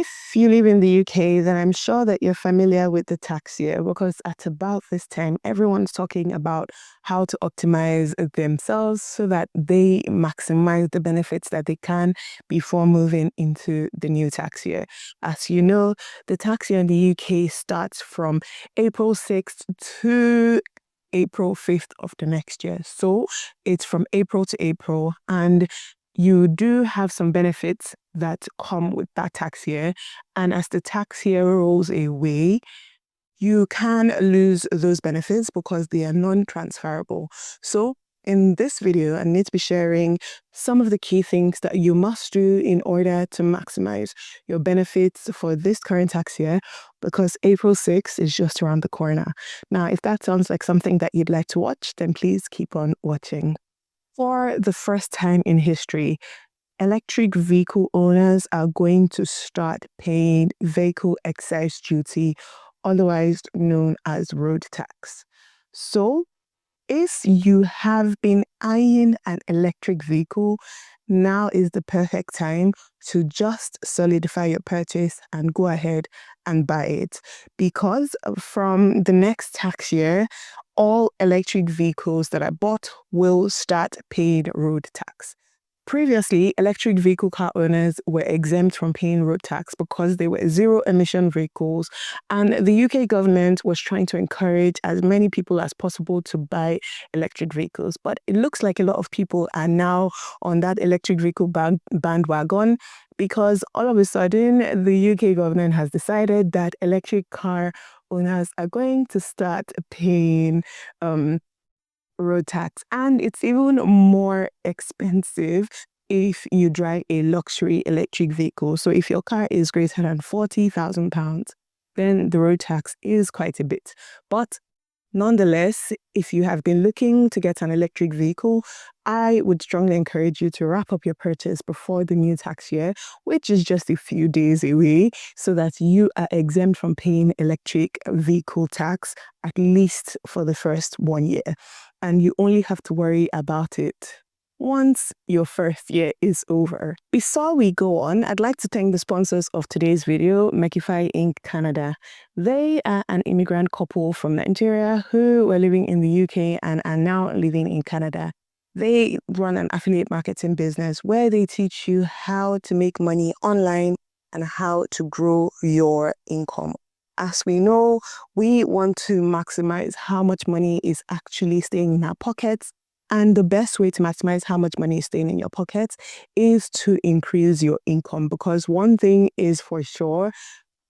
If you live in the UK, then I'm sure that you're familiar with the tax year because at about this time, everyone's talking about how to optimize themselves so that they maximize the benefits that they can before moving into the new tax year. As you know, the tax year in the UK starts from April 6th to April 5th of the next year. So it's from April to April, and you do have some benefits that come with that tax year. And as the tax year rolls away, you can lose those benefits because they are non-transferable. So in this video, I need to be sharing some of the key things that you must do in order to maximize your benefits for this current tax year, because April 6th is just around the corner. Now, if that sounds like something that you'd like to watch, then please keep on watching. For the first time in history, electric vehicle owners are going to start paying vehicle excise duty, otherwise known as road tax. So, if you have been eyeing an electric vehicle, now is the perfect time to just solidify your purchase and go ahead and buy it. Because from the next tax year, all electric vehicles that are bought will start paying road tax. Previously, electric vehicle car owners were exempt from paying road tax because they were zero emission vehicles, and the UK government was trying to encourage as many people as possible to buy electric vehicles. But it looks like a lot of people are now on that electric vehicle bandwagon, because all of a sudden the UK government has decided that electric car owners are going to start paying road tax, and it's even more expensive if you drive a luxury electric vehicle. So if your car is greater than £40,000, then the road tax is quite a bit. But nonetheless, if you have been looking to get an electric vehicle, I would strongly encourage you to wrap up your purchase before the new tax year, which is just a few days away, so that you are exempt from paying electric vehicle tax, at least for the first 1 year. And you only have to worry about it once your first year is over. Before we go on, I'd like to thank the sponsors of today's video, Makify Inc. Canada. They are an immigrant couple from Nigeria who were living in the UK and are now living in Canada. They run an affiliate marketing business where they teach you how to make money online and how to grow your income. As we know, we want to maximize how much money is actually staying in our pockets. And the best way to maximize how much money is staying in your pockets is to increase your income. Because one thing is for sure,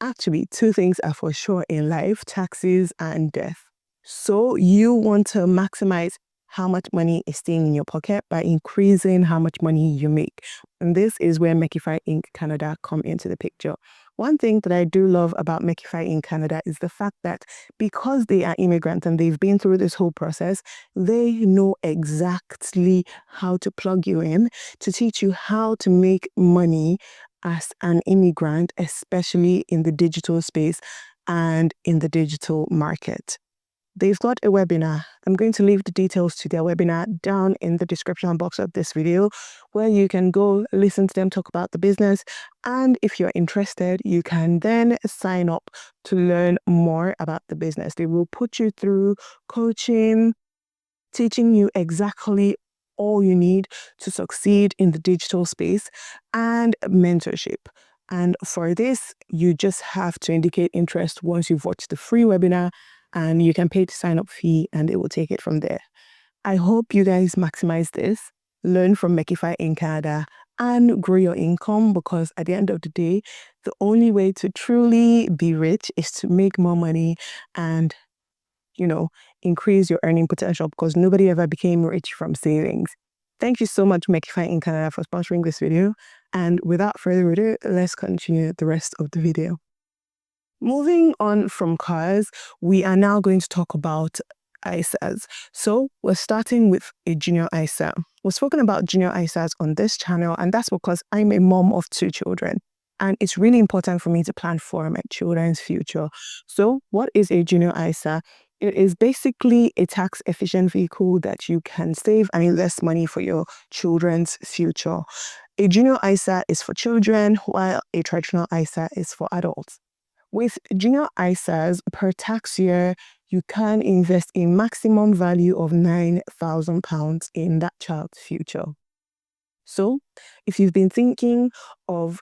actually, two things are for sure in life: taxes and death. So you want to maximize how much money is staying in your pocket by increasing how much money you make. And this is where Makify Inc. Canada come into the picture. One thing that I do love about Makify in Canada is the fact that because they are immigrants and they've been through this whole process, they know exactly how to plug you in to teach you how to make money as an immigrant, especially in the digital space and in the digital market. They've got a webinar. I'm going to leave the details to their webinar down in the description box of this video, where you can go listen to them talk about the business. And if you're interested, you can then sign up to learn more about the business. They will put you through coaching, teaching you exactly all you need to succeed in the digital space, and mentorship. And for this, you just have to indicate interest once you've watched the free webinar, and you can pay the sign-up fee and it will take it from there. I hope you guys maximize this, learn from Makify in Canada, and grow your income, because at the end of the day, the only way to truly be rich is to make more money and, increase your earning potential, because nobody ever became rich from savings. Thank you so much, Makify in Canada, for sponsoring this video. And without further ado, let's continue the rest of the video. Moving on from cars, we are now going to talk about ISAs. So we're starting with a junior ISA. We've spoken about junior ISAs on this channel, and that's because I'm a mom of 2 children. And it's really important for me to plan for my children's future. So what is a junior ISA? It is basically a tax efficient vehicle that you can save and invest money for your children's future. A junior ISA is for children, while a traditional ISA is for adults. With junior ISAs per tax year, you can invest a maximum value of £9,000 in that child's future. So, if you've been thinking of,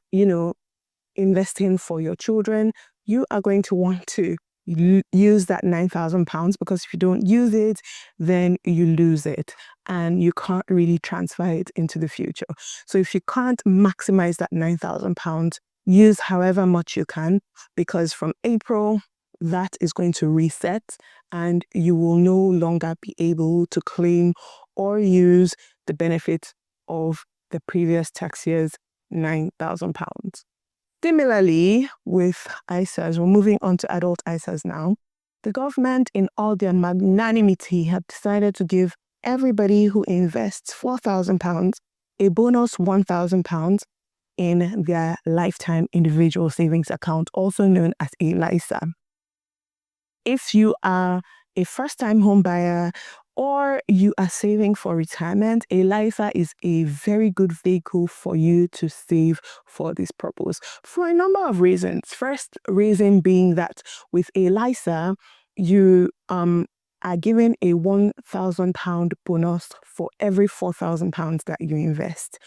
investing for your children, you are going to want to use that £9,000, because if you don't use it, then you lose it and you can't really transfer it into the future. So if you can't maximize that £9,000, use however much you can, because from April, that is going to reset and you will no longer be able to claim or use the benefit of the previous tax year's £9,000. Similarly, with ISAs, we're moving on to adult ISAs now. The government, in all their magnanimity, have decided to give everybody who invests £4,000 a bonus £1,000 in their lifetime individual savings account, also known as a LISA. If you are a first-time home buyer or you are saving for retirement, a LISA is a very good vehicle for you to save for this purpose for a number of reasons. First reason being that with a LISA, you are given a £1,000 bonus for every £4,000 that you invest.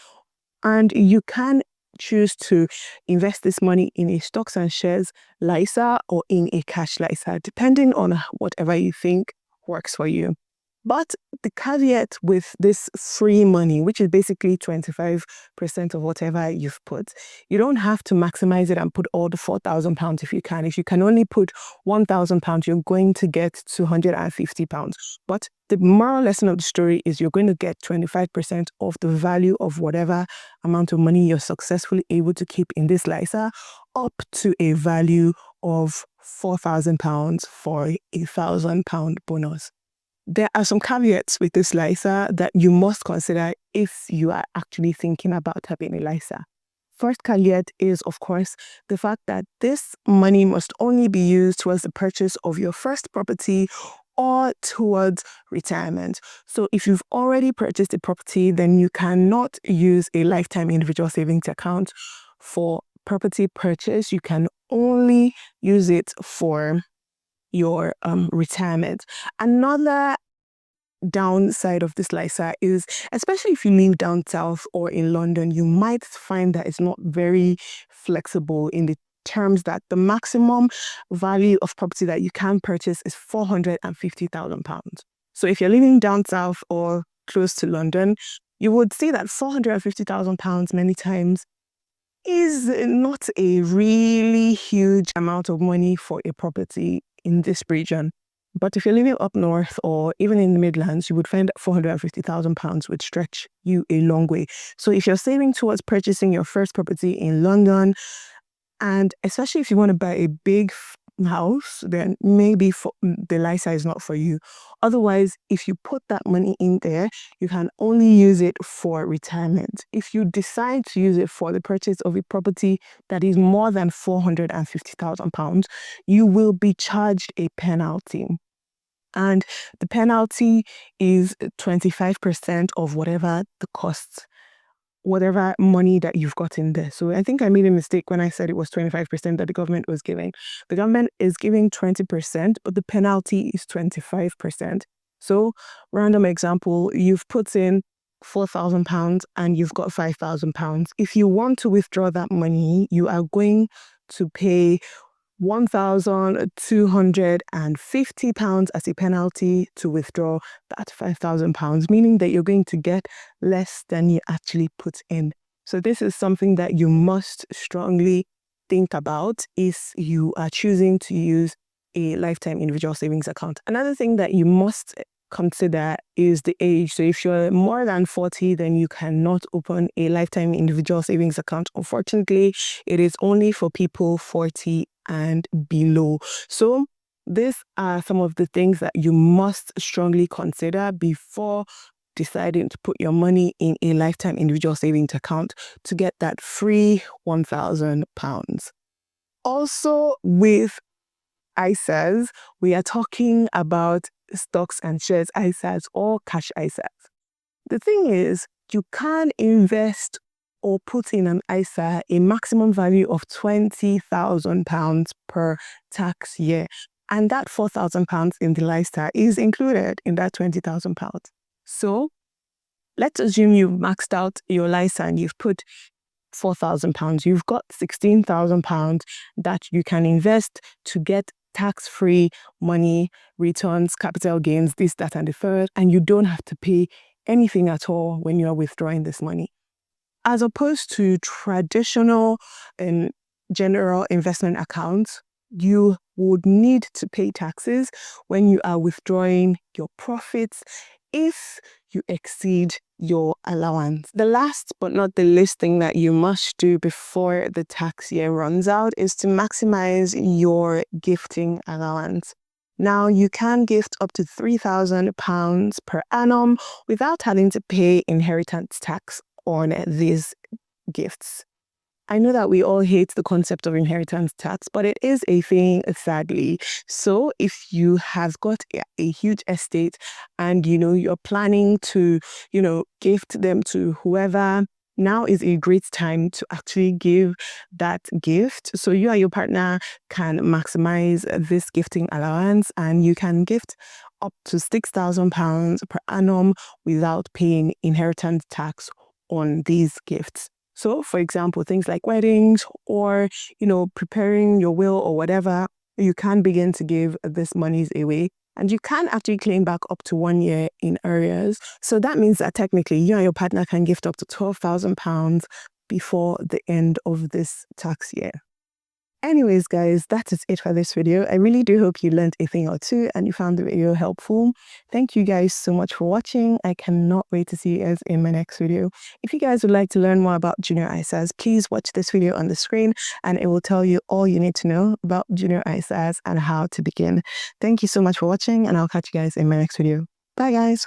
And you can choose to invest this money in a stocks and shares LISA or in a cash LISA, depending on whatever you think works for you. But the caveat with this free money, which is basically 25% of whatever you've put, you don't have to maximize it and put all the £4,000 if you can. If you can only put £1,000, you're going to get £250. But the moral lesson of the story is you're going to get 25% of the value of whatever amount of money you're successfully able to keep in this LISA, up to a value of £4,000 for a £1,000 bonus. There are some caveats with this LISA that you must consider if you are actually thinking about having a LISA. First caveat is, of course, the fact that this money must only be used towards the purchase of your first property or towards retirement. So if you've already purchased a property, then you cannot use a lifetime individual savings account for property purchase. You can only use it for your retirement. Another downside of this LISA is, especially if you live down south or in London, you might find that it's not very flexible in the terms that the maximum value of property that you can purchase is £450,000. So if you're living down south or close to London, you would see that £450,000 many times is not a really huge amount of money for a property in this region. But if you're living up north or even in the Midlands, you would find that £450,000 would stretch you a long way. So if you're saving towards purchasing your first property in London, and especially if you want to buy a big house, then maybe the LISA is not for you. Otherwise, if you put that money in there, you can only use it for retirement. If you decide to use it for the purchase of a property that is more than £450,000, you will be charged a penalty. And the penalty is 25% of whatever the costs, whatever money that you've got in there. So I think I made a mistake when I said it was 25% that the government was giving. The government is giving 20%, but the penalty is 25%. So, random example, you've put in £4,000 and you've got £5,000. If you want to withdraw that money, you are going to pay £1,250 as a penalty to withdraw that £5,000, meaning that you're going to get less than you actually put in. So this is something that you must strongly think about if you are choosing to use a lifetime individual savings account. Another thing that you must consider is the age. So if you're more than 40, then you cannot open a lifetime individual savings account. Unfortunately, it is only for people 40 and below. So these are some of the things that you must strongly consider before deciding to put your money in a lifetime individual savings account to get that free £1,000. Also, with ISAs, we are talking about stocks and shares ISAs or cash ISAs. The thing is, you can invest or put in an ISA a maximum value of £20,000 per tax year. And that £4,000 in the lifestyle is included in that £20,000. So let's assume you've maxed out your LISA and you've put £4,000. You've got £16,000 that you can invest to get tax-free money, returns, capital gains, this, that, and the third, and you don't have to pay anything at all when you are withdrawing this money. As opposed to traditional and general investment accounts, you would need to pay taxes when you are withdrawing your profits if you exceed your allowance. The last but not the least thing that you must do before the tax year runs out is to maximize your gifting allowance. Now, you can gift up to £3,000 per annum without having to pay inheritance tax on these gifts. I know that we all hate the concept of inheritance tax, but it is a thing, sadly. So if you have got a huge estate and, you're planning to, gift them to whoever, now is a great time to actually give that gift. So you and your partner can maximize this gifting allowance and you can gift up to £6,000 per annum without paying inheritance tax on these gifts. So, for example, things like weddings or, preparing your will or whatever, you can begin to give this monies away. And you can actually claim back up to 1 year in arrears. So that means that technically you and your partner can gift up to £12,000 before the end of this tax year. Anyways, guys, that is it for this video. I really do hope you learned a thing or two and you found the video helpful. Thank you guys so much for watching. I cannot wait to see you guys in my next video. If you guys would like to learn more about junior ISAs, please watch this video on the screen and it will tell you all you need to know about junior ISAs and how to begin. Thank you so much for watching and I'll catch you guys in my next video. Bye, guys.